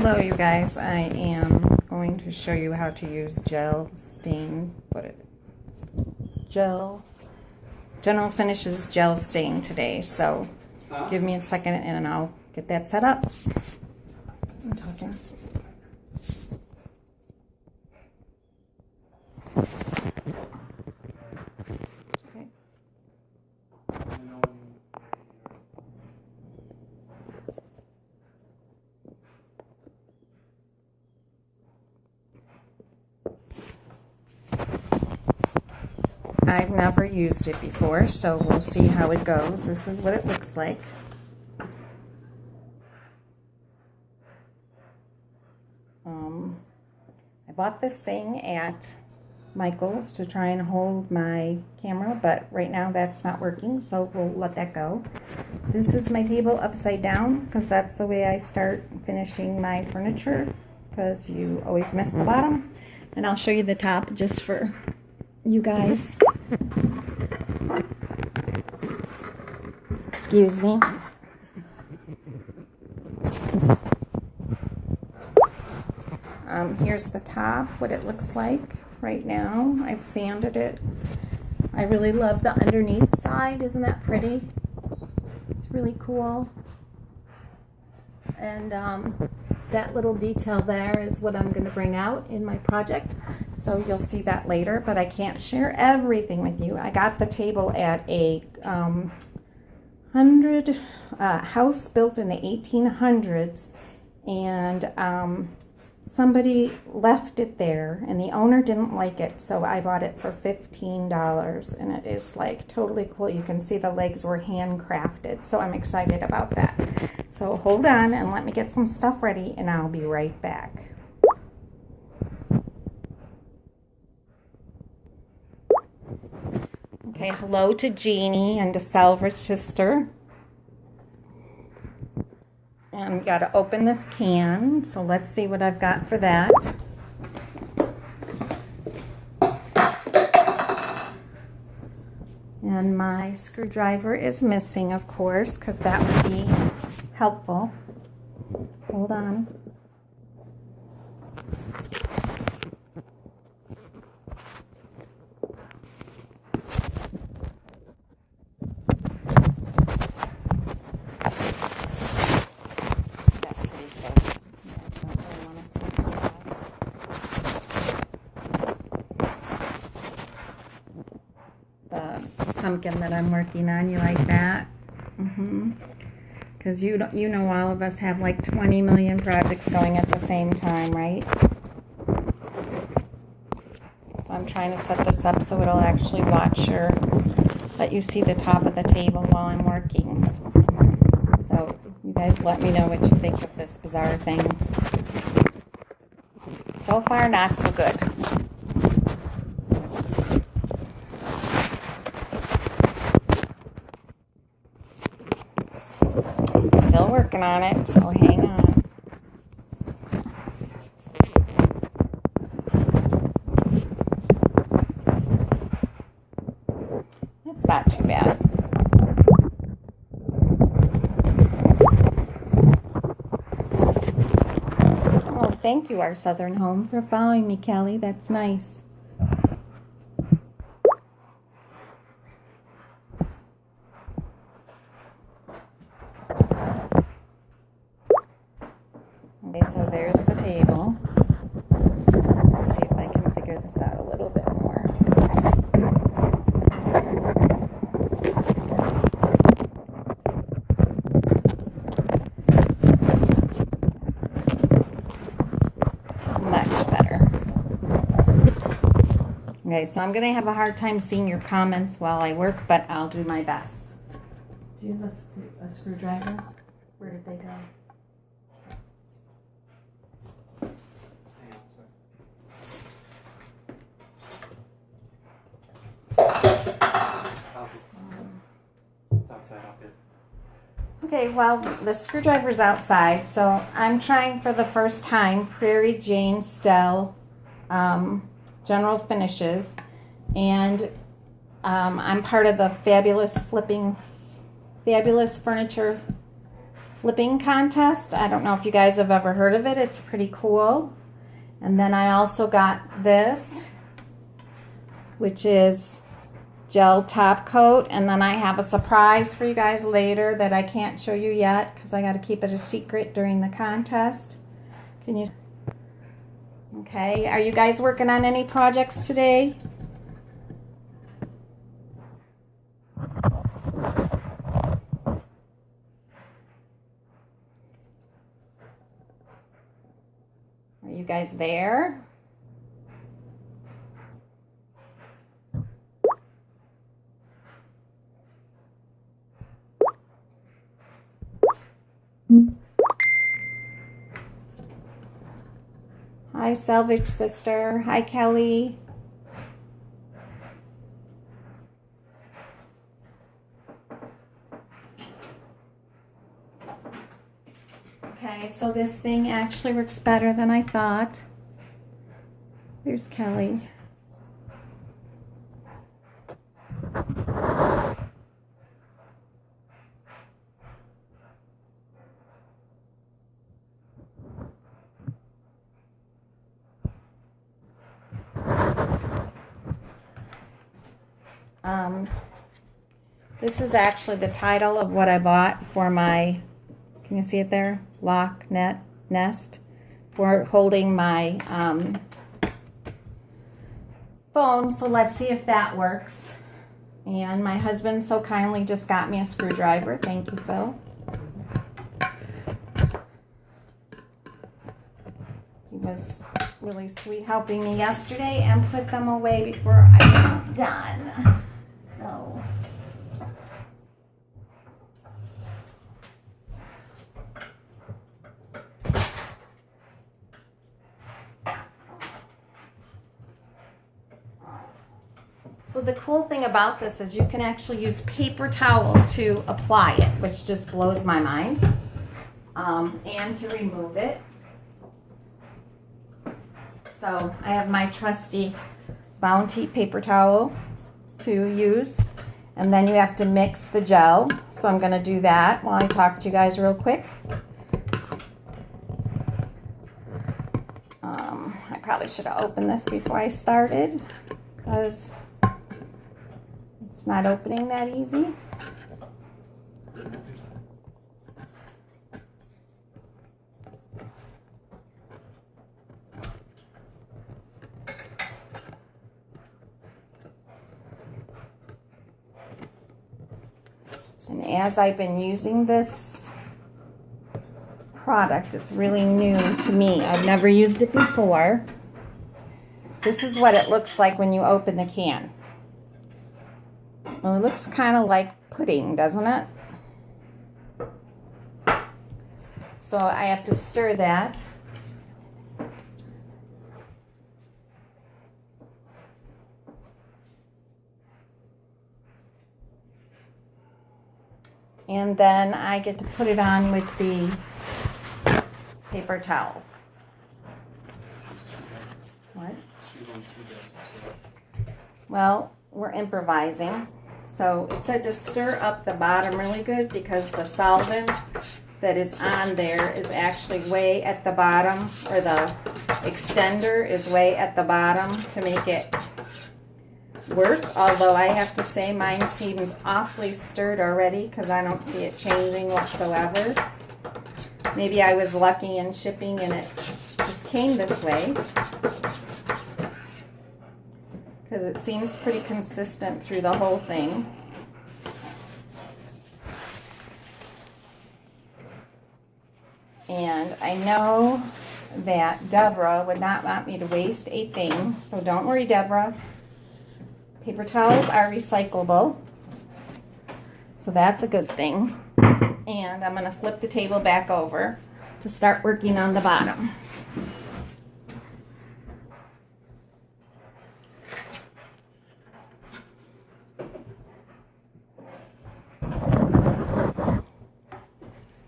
Hello you guys, I am going to show you how to use General Finishes gel stain today. So give me a second and I'll get that set up. I'm talking. Okay. I've never used it before, so we'll see how it goes. This is what it looks like. I bought this thing at Michael's to try and hold my camera, but right now that's not working, so we'll let that go. This is my table upside down because that's the way I start finishing my furniture, because you always miss the bottom. And I'll show you the top just for you guys. Excuse me. Here's the top, what it looks like right now. I've sanded it. I really love the underneath side. Isn't that pretty? It's really cool. And that little detail there is what I'm going to bring out in my project. So you'll see that later, but I can't share everything with you. I got the table at a house built in the 1800s, and somebody left it there and the owner didn't like it, so I bought it for $15, and it is like totally cool. You can see the legs were handcrafted, so I'm excited about that. So hold on and let me get some stuff ready and I'll be right back. Okay, hello to Jeannie and to Salva's sister. And we got to open this can, so let's see what I've got for that. And my screwdriver is missing, of course, because that would be helpful. Hold on. Pumpkin that I'm working on. You like that? Because you know all of us have like 20 million projects going at the same time, right? So I'm trying to set this up so it'll actually let you see the top of the table while I'm working. So you guys let me know what you think of this bizarre thing. So far, not so good. Still working on it, so hang on. That's not too bad. Oh, thank you, Our Southern Home, for following me, Kelly. That's nice. Okay, so there's the table. Let's see if I can figure this out a little bit more. Much better. Okay, so I'm going to have a hard time seeing your comments while I work, but I'll do my best. Do you have a screwdriver? Where did they go? Okay, well, the screwdriver's outside, so I'm trying for the first time Prairie Jane Stell General Finishes, and I'm part of the Fabulous Furniture flipping contest. I don't know if you guys have ever heard of it. It's pretty cool. And then I also got this, which is gel top coat. And then I have a surprise for you guys later that I can't show you yet because I got to keep it a secret during the contest. Can you? Okay, are you guys working on any projects today? Are you guys there? Hi, Salvage Sister. Hi, Kelly. Okay, so this thing actually works better than I thought. There's Kelly. This is actually the title of what I bought for my, can you see it there? Lock nest for holding my phone. So let's see if that works. And my husband so kindly just got me a screwdriver. Thank you, Phil. He was really sweet helping me yesterday and put them away before I was done. So the cool thing about this is you can actually use paper towel to apply it, which just blows my mind, and to remove it. So I have my trusty Bounty paper towel to use, and then you have to mix the gel. So I'm going to do that while I talk to you guys real quick. I probably should have opened this before I started because it's not opening that easy. And as I've been using this product, it's really new to me. I've never used it before. This is what it looks like when you open the can. Well, it looks kind of like pudding, doesn't it? So I have to stir that. And then I get to put it on with the paper towel. What? Well, we're improvising. So it said to stir up the bottom really good because the solvent that is on there is actually way at the bottom, or the extender is way at the bottom to make it work. Although I have to say mine seems awfully stirred already because I don't see it changing whatsoever. Maybe I was lucky in shipping and it just came this way, because it seems pretty consistent through the whole thing. And I know that Deborah would not want me to waste a thing, so don't worry, Deborah. Paper towels are recyclable, so that's a good thing. And I'm going to flip the table back over to start working on the bottom.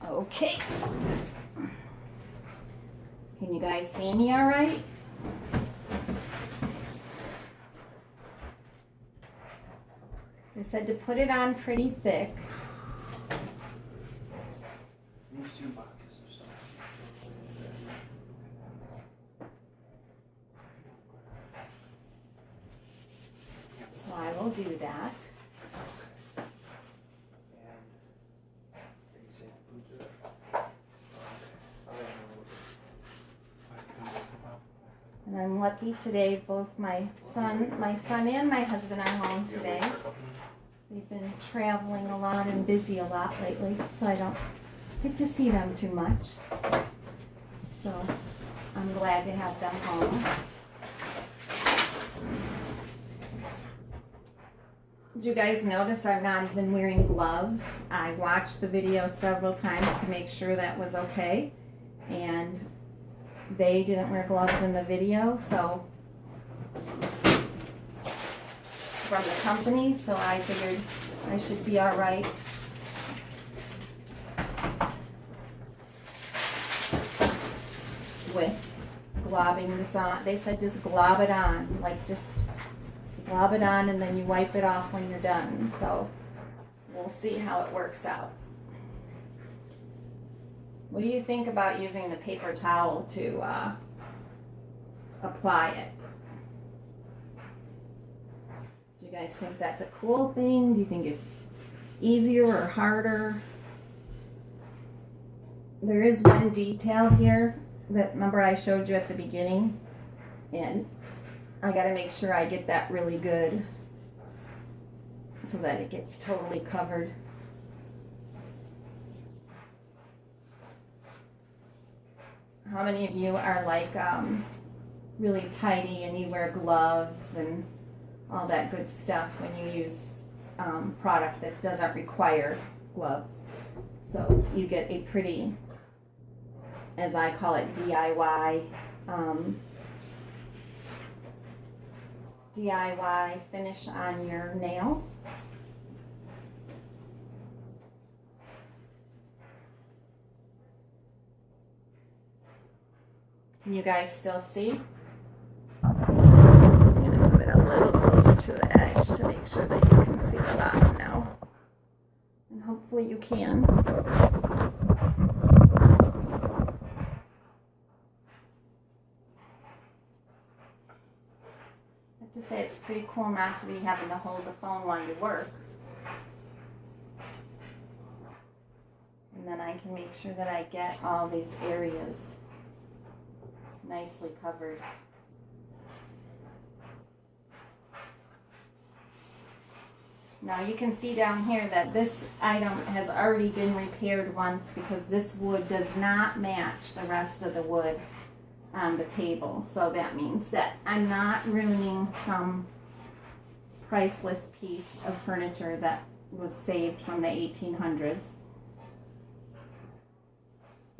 Okay. Can you guys see me all right? I said to put it on pretty thick. So I will do that. And I'm lucky today, both my son and my husband are home today. They've been traveling a lot and busy a lot lately, so I don't get to see them too much. So I'm glad to have them home. Did you guys notice I'm not even wearing gloves? I watched the video several times to make sure that was okay, and they didn't wear gloves in the video, so from the company, so I figured I should be all right. With globbing this on. They said just glob it on, like just glob it on and then you wipe it off when you're done. So we'll see how it works out. What do you think about using the paper towel to apply it? Do you guys think that's a cool thing? Do you think it's easier or harder? There is one detail here that, remember, I showed you at the beginning, and I got to make sure I get that really good so that it gets totally covered. How many of you are like really tidy and you wear gloves and all that good stuff when you use product that doesn't require gloves? So you get a pretty, as I call it, DIY finish on your nails. Can you guys still see? I'm going to move it a little closer to the edge to make sure that you can see the bottom now. And hopefully you can. I have to say it's pretty cool not to be having to hold the phone while you work. And then I can make sure that I get all these areas nicely covered. Now you can see down here that this item has already been repaired once because this wood does not match the rest of the wood on the table. So that means that I'm not ruining some priceless piece of furniture that was saved from the 1800s.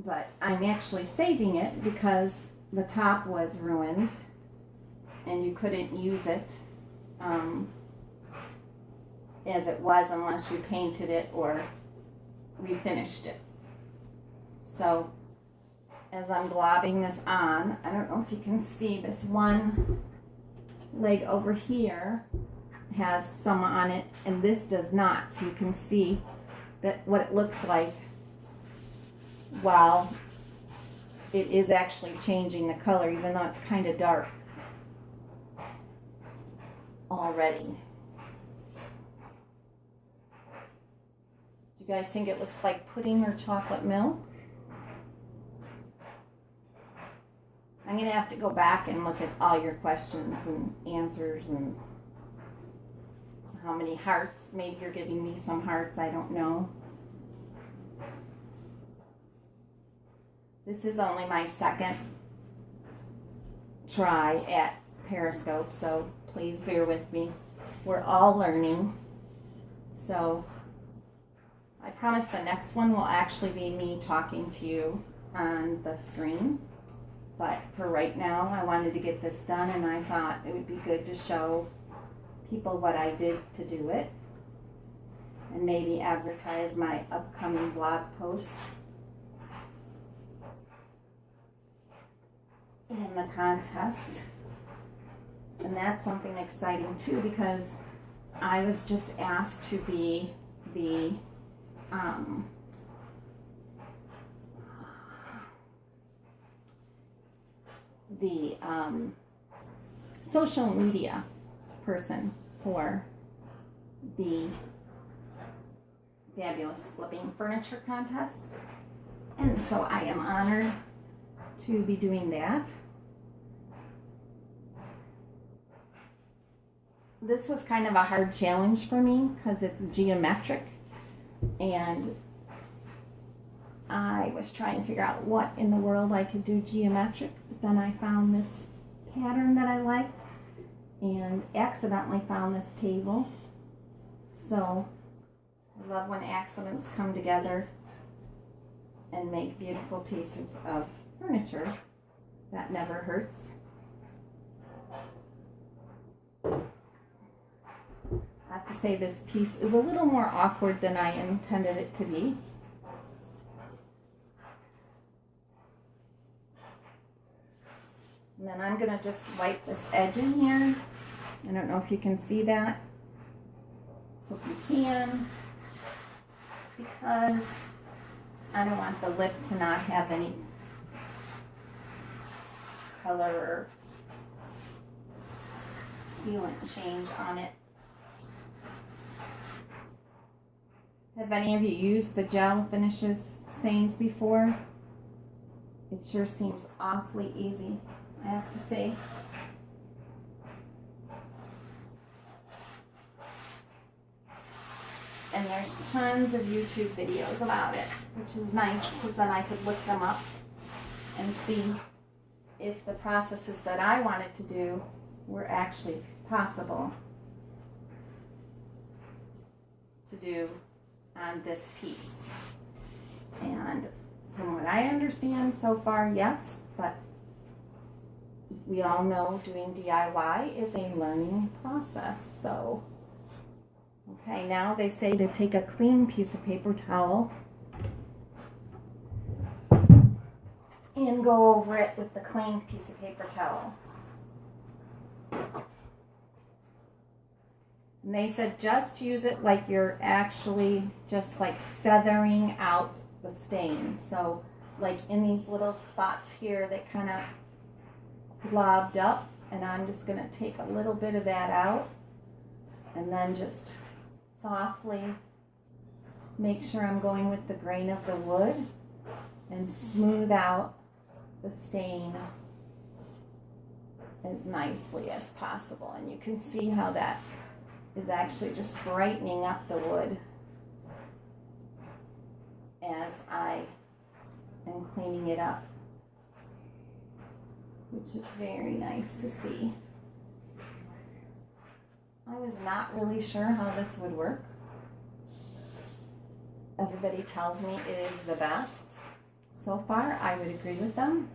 But I'm actually saving it because the top was ruined and you couldn't use it as it was unless you painted it or refinished it. So as I'm globbing this on, I don't know if you can see, this one leg over here has some on it and this does not. So you can see that what it looks like while it is actually changing the color, even though it's kind of dark already. Do you guys think it looks like pudding or chocolate milk? I'm going to have to go back and look at all your questions and answers and how many hearts. Maybe you're giving me some hearts, I don't know. This is only my second try at Periscope, so please bear with me. We're all learning. So I promise the next one will actually be me talking to you on the screen. But for right now, I wanted to get this done and I thought it would be good to show people what I did to do it and maybe advertise my upcoming blog post in the contest. And that's something exciting too, because I was just asked to be the the social media person for the Fabulous Flipping Furniture Contest. And so I am honored to be doing that. This was kind of a hard challenge for me because it's geometric, and I was trying to figure out what in the world I could do geometric, but then I found this pattern that I liked and accidentally found this table. So I love when accidents come together and make beautiful pieces of furniture. That never hurts. I have to say this piece is a little more awkward than I intended it to be. And then I'm going to just wipe this edge in here. I don't know if you can see that. Hope you can. Because I don't want the lip to not have any color or sealant change on it. Have any of you used the gel finishes stains before? It sure seems awfully easy, I have to say. And there's tons of YouTube videos about it, which is nice because then I could look them up and see if the processes that I wanted to do were actually possible to do on this piece. And from what I understand so far, yes, but we all know doing DIY is a learning process. So, okay, now they say to take a clean piece of paper towel and go over it with the clean piece of paper towel. And they said just use it like you're actually just like feathering out the stain. So like in these little spots here that kind of globbed up, and I'm just going to take a little bit of that out and then just softly make sure I'm going with the grain of the wood and smooth out the stain as nicely as possible. And you can see how that is actually just brightening up the wood as I am cleaning it up, which is very nice to see. I was not really sure how this would work. Everybody tells me it is the best. So far, I would agree with them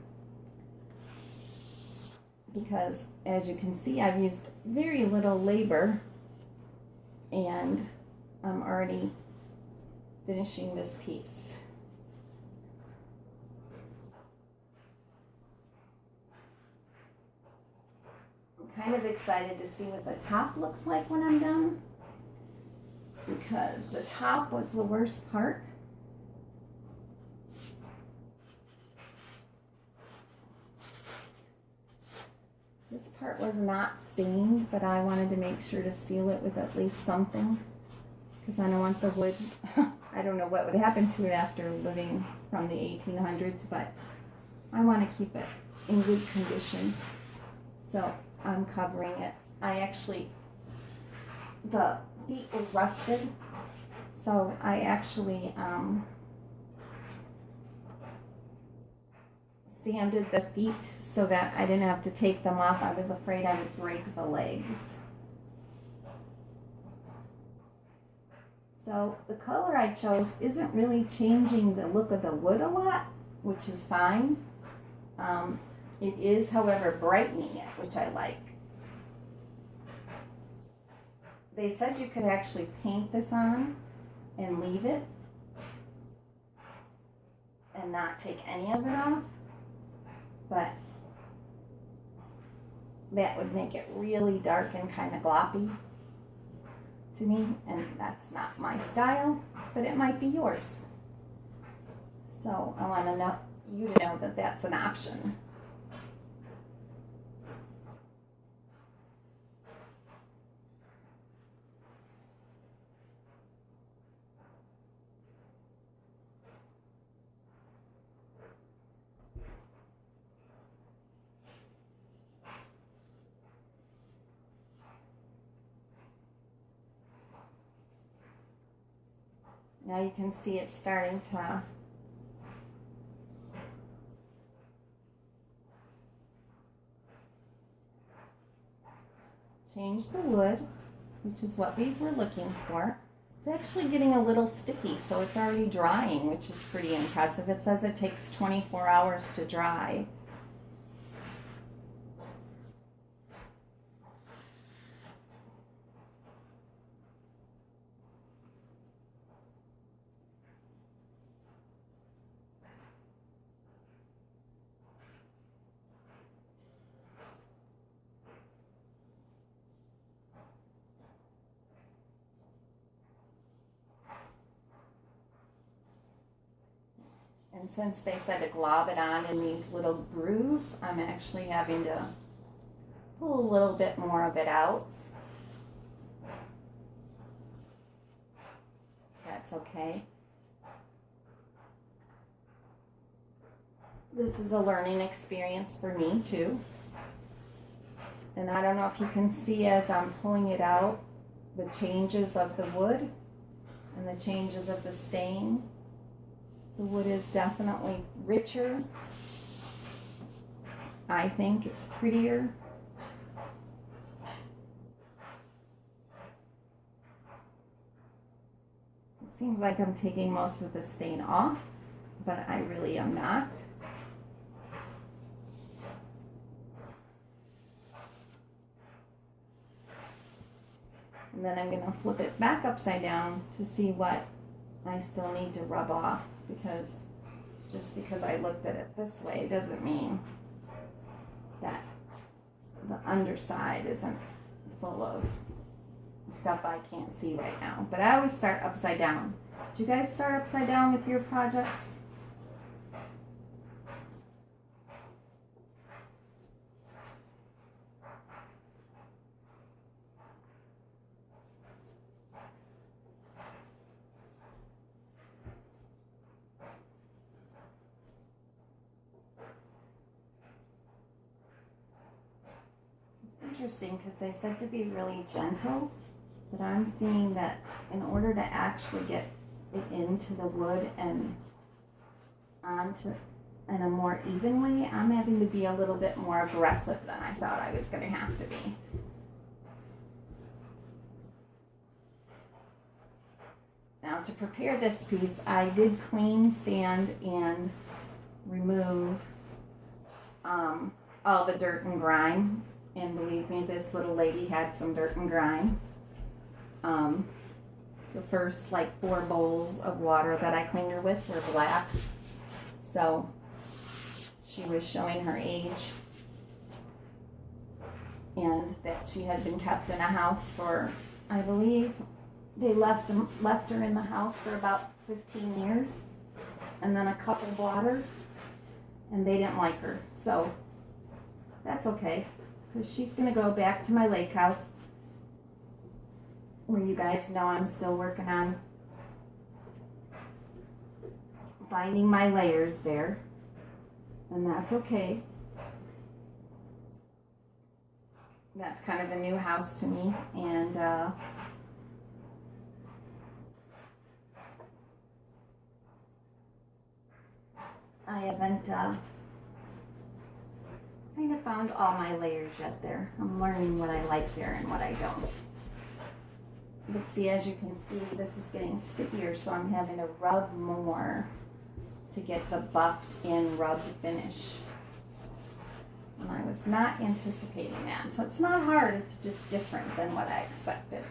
because, as you can see, I've used very little labor and I'm already finishing this piece. I'm kind of excited to see what the top looks like when I'm done, because the top was the worst part. This part was not stained, but I wanted to make sure to seal it with at least something, because I don't want the wood, I don't know what would happen to it after living from the 1800s, but I want to keep it in good condition. So I'm covering it. The feet were rusted, so I actually sanded the feet so that I didn't have to take them off. I was afraid I would break the legs. So the color I chose isn't really changing the look of the wood a lot, which is fine. It is, however, brightening it, which I like. They said you could actually paint this on and leave it and not take any of it off, but that would make it really dark and kind of gloppy to me, and that's not my style, but it might be yours. So I want to know you to know that that's an option. Now you can see it's starting to change the wood, which is what we were looking for. It's actually getting a little sticky, so it's already drying, which is pretty impressive. It says it takes 24 hours to dry. And since they said to glob it on in these little grooves, I'm actually having to pull a little bit more of it out. That's okay. This is a learning experience for me too. And I don't know if you can see as I'm pulling it out, the changes of the wood and the changes of the stain. The wood is definitely richer. I think it's prettier. It seems like I'm taking most of the stain off, but I really am not. And then I'm going to flip it back upside down to see what I still need to rub off, because just because I looked at it this way doesn't mean that the underside isn't full of stuff I can't see right now. But I always start upside down. Do you guys start upside down with your projects? Interesting, because they said to be really gentle, but I'm seeing that in order to actually get it into the wood and onto in a more even way, I'm having to be a little bit more aggressive than I thought I was going to have to be. Now to prepare this piece, I did clean, sand, and remove all the dirt and grime. And believe me, this little lady had some dirt and grime. The first like 4 bowls of water that I cleaned her with were black. So she was showing her age and that she had been kept in a house for, I believe, they left her in the house for about 15 years. And then a couple bought her and they didn't like her. So that's okay. Because she's going to go back to my lake house, where you guys know I'm still working on finding my layers there, and that's okay. That's kind of a new house to me, and I haven't kind of found all my layers yet there. I'm learning what I like there and what I don't. But see, as you can see, this is getting stickier, so I'm having to rub more to get the buffed in rubbed finish. And I was not anticipating that. So it's not hard, it's just different than what I expected.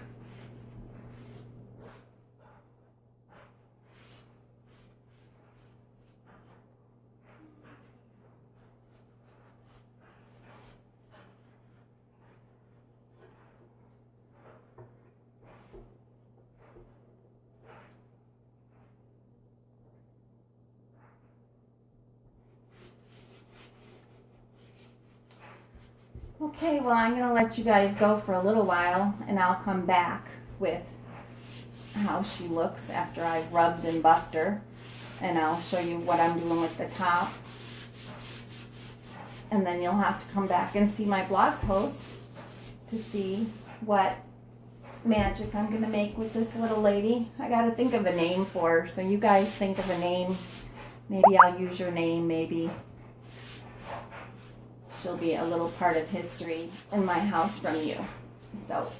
Okay, well, I'm going to let you guys go for a little while, and I'll come back with how she looks after I've rubbed and buffed her, and I'll show you what I'm doing with the top. And then you'll have to come back and see my blog post to see what magic I'm gonna make with this little lady. I gotta think of a name for her, so you guys think of a name. Maybe I'll use your name, maybe she'll be a little part of history in my house from you. So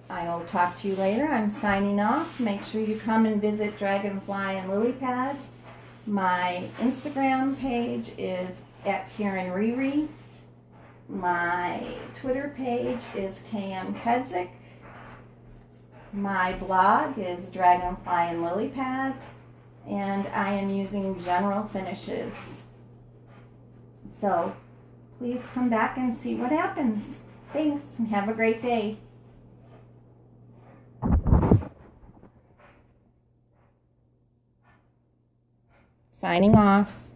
I'll talk to you later. I'm signing off. Make sure you come and visit Dragonfly and Lily Pads. My Instagram page is @KarenRiri. My Twitter page is KMKedzik. My blog is Dragonfly and Lily Pads. And I am using General Finishes. So please come back and see what happens. Thanks, and have a great day. Signing off.